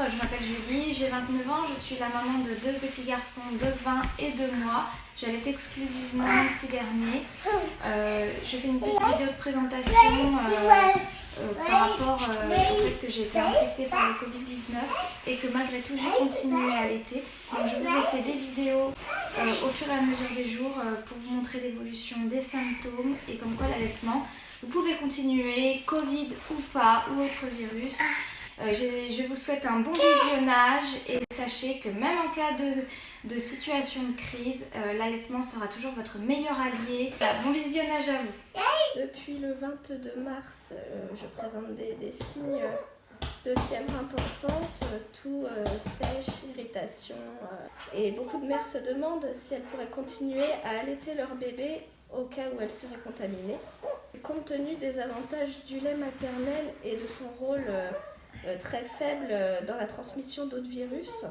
je m'appelle Julie, j'ai 29 ans, je suis la maman de 2 petits garçons de 20 et 2 mois. J'allaite exclusivement mon petit dernier. Je fais une petite vidéo de présentation par rapport au fait que j'ai été infectée par le Covid-19 et que malgré tout j'ai continué à allaiter. Donc je vous ai fait des vidéos au fur et à mesure des jours pour vous montrer l'évolution des symptômes et comme quoi l'allaitement, vous pouvez continuer, Covid ou pas, ou autre virus. Je vous souhaite un bon visionnage et sachez que même en cas de situation de crise, l'allaitement sera toujours votre meilleur allié. Bon visionnage à vous. Depuis le 22 mars, je présente des signes de fièvre importante, toux, sèche, irritation. Et beaucoup de mères se demandent si elles pourraient continuer à allaiter leur bébé au cas où elles seraient contaminées. Compte tenu des avantages du lait maternel et de son rôle très faible dans la transmission d'autres virus,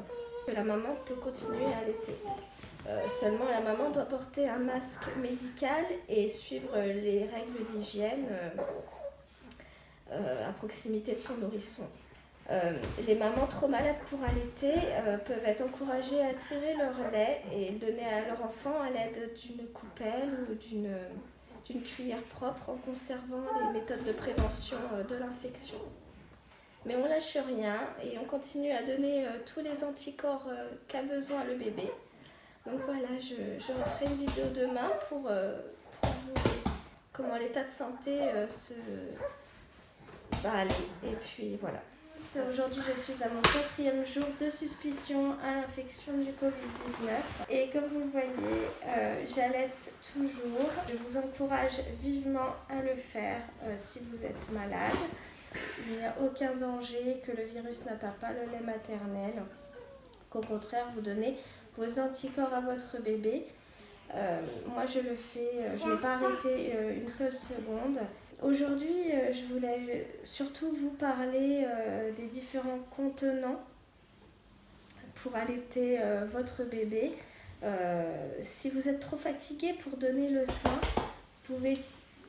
que la maman peut continuer à allaiter. Seulement la maman doit porter un masque médical et suivre les règles d'hygiène à proximité de son nourrisson. Les mamans trop malades pour allaiter peuvent être encouragées à tirer leur lait et le donner à leur enfant à l'aide d'une coupelle ou d'une cuillère propre en conservant les méthodes de prévention de l'infection. Mais on lâche rien et on continue à donner tous les anticorps qu'a besoin le bébé. Donc voilà, je referai une vidéo demain pour vous comment l'état de santé va aller. Et puis voilà. Aujourd'hui, je suis à mon 4e jour de suspicion à l'infection du Covid-19. Et comme vous le voyez, j'allaite toujours. Je vous encourage vivement à le faire si vous êtes malade. Il n'y a aucun danger que le virus n'atteint pas le lait maternel. Qu'au contraire, vous donnez vos anticorps à votre bébé. Moi, je le fais, je n'ai pas arrêté une seule seconde. Aujourd'hui, je voulais surtout vous parler des différents contenants pour allaiter votre bébé. Si vous êtes trop fatigué pour donner le sein, vous pouvez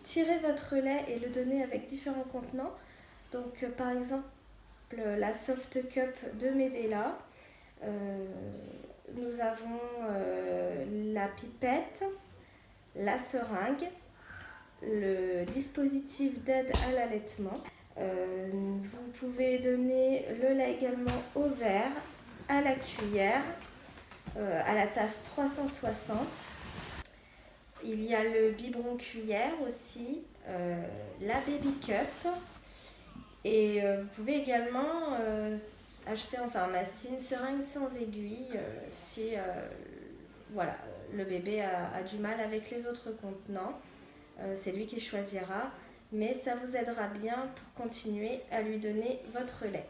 tirer votre lait et le donner avec différents contenants. Donc, par exemple, la Soft Cup de Medela. Nous avons la pipette, la seringue, le dispositif d'aide à l'allaitement. Vous pouvez donner le lait également au verre, à la cuillère, à la tasse 360. Il y a le biberon cuillère aussi, la baby cup. Et vous pouvez également acheter en pharmacie une seringue sans aiguille si voilà, le bébé a du mal avec les autres contenants. C'est lui qui choisira, mais ça vous aidera bien pour continuer à lui donner votre lait.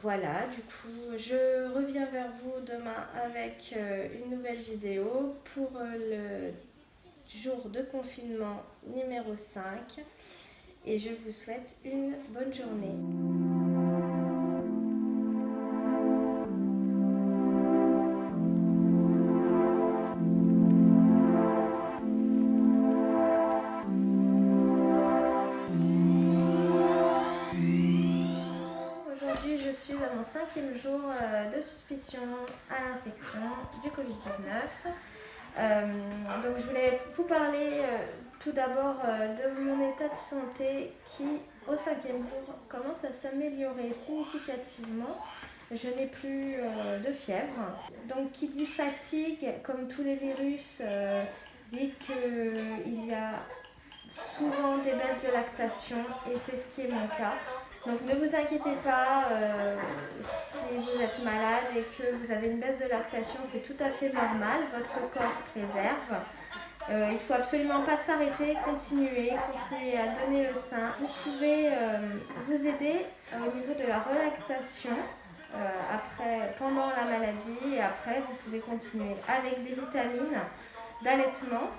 Voilà, du coup, je reviens vers vous demain avec une nouvelle vidéo pour le jour de confinement numéro 5. Et je vous souhaite une bonne journée. Aujourd'hui, je suis à mon 5e jour de suspicion à l'infection du Covid-19. Donc je voulais vous parler tout d'abord de mon état de santé qui, au 5e jour, commence à s'améliorer significativement. Je n'ai plus de fièvre. Donc qui dit fatigue, comme tous les virus, dit qu'il y a souvent des baisses de lactation et c'est ce qui est mon cas. Donc ne vous inquiétez pas si vous êtes malade et que vous avez une baisse de lactation, c'est tout à fait normal, votre corps préserve. Il ne faut absolument pas s'arrêter, continuer à donner le sein. Vous pouvez vous aider au niveau de la relactation pendant la maladie et après vous pouvez continuer avec des vitamines d'allaitement.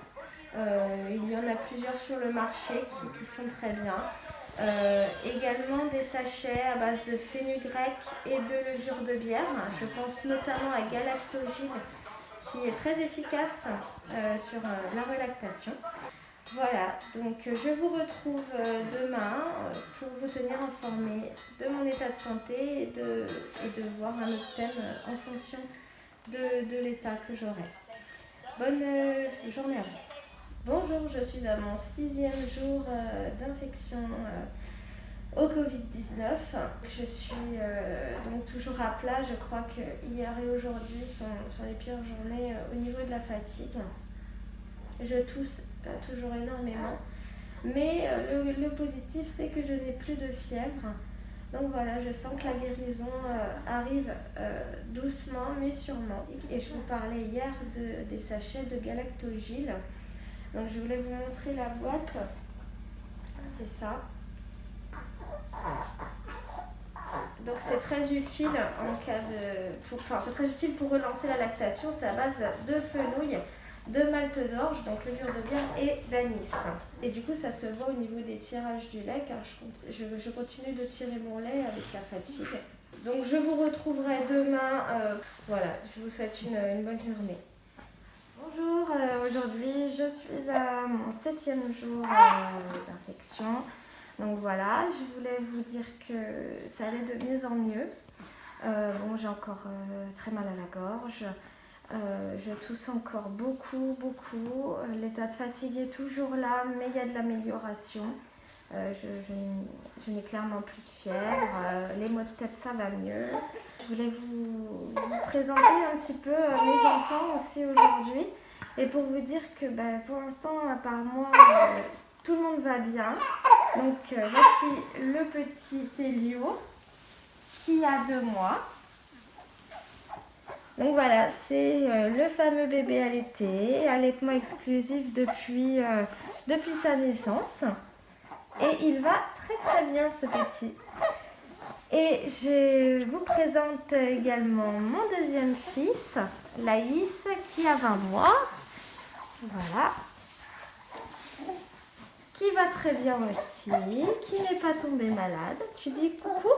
Il y en a plusieurs sur le marché qui sont très bien. Également des sachets à base de fenugrec et de levure de bière. Je pense notamment à Galactogil qui est très efficace sur la relactation. Voilà, donc je vous retrouve demain pour vous tenir informé de mon état de santé et de voir un autre thème en fonction de l'état que j'aurai. Bonne journée à vous. Bonjour, je suis à mon 6e jour d'infection au Covid-19. Je suis donc toujours à plat. Je crois que hier et aujourd'hui sont les pires journées au niveau de la fatigue. Je tousse toujours énormément. Mais le positif, c'est que je n'ai plus de fièvre. Donc voilà, je sens que la guérison arrive doucement mais sûrement. Et je vous parlais hier des sachets de Galactogil. Donc je voulais vous montrer la boîte. C'est ça. Donc c'est très utile en cas c'est très utile pour relancer la lactation. C'est à base de fenouil, de malte d'orge, donc levure de bière et d'anis. Et du coup ça se voit au niveau des tirages du lait car je continue de tirer mon lait avec la fatigue. Donc je vous retrouverai demain. Voilà, je vous souhaite une bonne journée. Bonjour, aujourd'hui je suis à mon 7e jour d'infection. Donc voilà, je voulais vous dire que ça allait de mieux en mieux. Bon, j'ai encore très mal à la gorge. Je tousse encore beaucoup. L'état de fatigue est toujours là, mais il y a de l'amélioration. Je n'ai clairement plus de fièvre. Les maux de tête, ça va mieux. Je voulais vous présenter un petit peu mes enfants aussi aujourd'hui. Et pour vous dire que pour l'instant, à part moi, tout le monde va bien. Donc voici le petit Elio qui a 2 mois. Donc voilà, c'est le fameux bébé allaité, allaitement exclusif depuis sa naissance. Et il va très bien ce petit. Et je vous présente également mon 2e fils, Laïs, qui a 20 mois. Voilà. Qui va très bien aussi, qui n'est pas tombé malade. Tu dis coucou?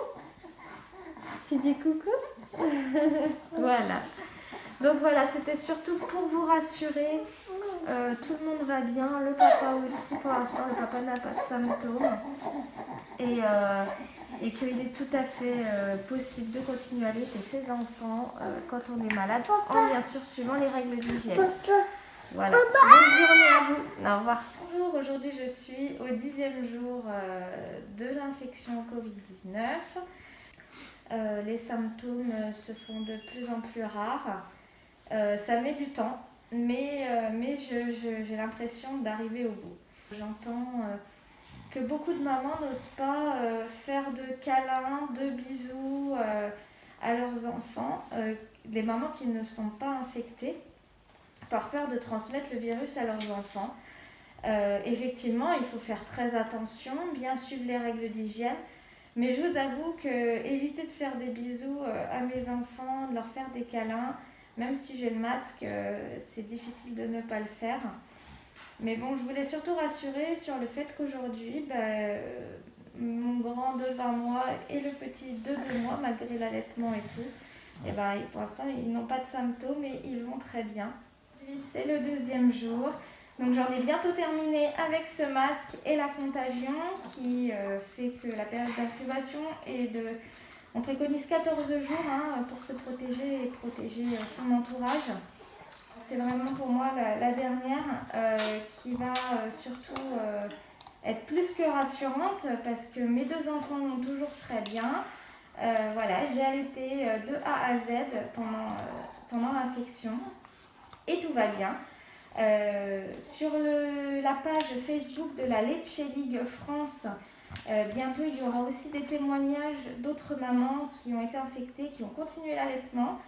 Tu dis coucou? Voilà. Donc voilà, c'était surtout pour vous rassurer. Tout le monde va bien, le papa aussi. Pour l'instant, le papa n'a pas de symptômes. Et qu'il est tout à fait possible de continuer à allaiter ses enfants quand on est malade, en bien sûr suivant les règles d'hygiène. Voilà. Bonne journée à vous. Au revoir. Bonjour, aujourd'hui je suis au 10e jour de l'infection Covid-19. Les symptômes se font de plus en plus rares. Ça met du temps, mais j'ai l'impression d'arriver au bout. J'entends que beaucoup de mamans n'osent pas faire de câlins, de bisous à leurs enfants, des mamans qui ne sont pas infectées, par peur de transmettre le virus à leurs enfants. Effectivement, il faut faire très attention, bien suivre les règles d'hygiène, mais je vous avoue que éviter de faire des bisous à mes enfants, de leur faire des câlins, même si j'ai le masque, c'est difficile de ne pas le faire. Mais bon, je voulais surtout rassurer sur le fait qu'aujourd'hui, mon grand de 20 mois et le petit de 2 mois, malgré l'allaitement et tout, et pour l'instant, ils n'ont pas de symptômes et ils vont très bien. C'est le 2e jour. Donc j'en ai bientôt terminé avec ce masque et la contagion qui fait que la période d'incubation est de... On préconise 14 jours pour se protéger et protéger son entourage. C'est vraiment pour moi la dernière qui va surtout être plus que rassurante parce que mes 2 enfants vont toujours très bien. Voilà, j'ai allaité de A à Z pendant l'infection et tout va bien. Sur la page Facebook de la Leche League France, bientôt il y aura aussi des témoignages d'autres mamans qui ont été infectées, qui ont continué l'allaitement.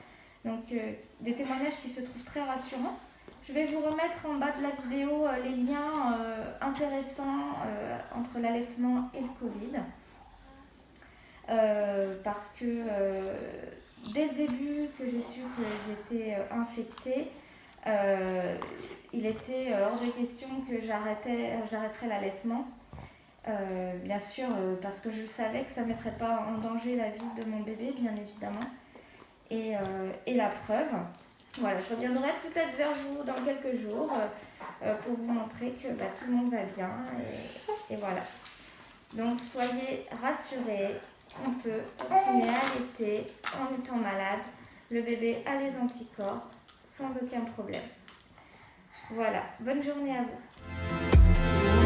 Donc des témoignages qui se trouvent très rassurants. Je vais vous remettre en bas de la vidéo les liens intéressants entre l'allaitement et le Covid. Parce que dès le début que j'ai su que j'étais infectée, il était hors de question que j'arrêterais l'allaitement. Bien sûr, parce que je savais que ça ne mettrait pas en danger la vie de mon bébé, bien évidemment. Et la preuve, voilà, je reviendrai peut-être vers vous dans quelques jours pour vous montrer que tout le monde va bien et voilà. Donc soyez rassurés, on peut continuer à allaiter en étant malade. Le bébé a les anticorps sans aucun problème. Voilà, bonne journée à vous.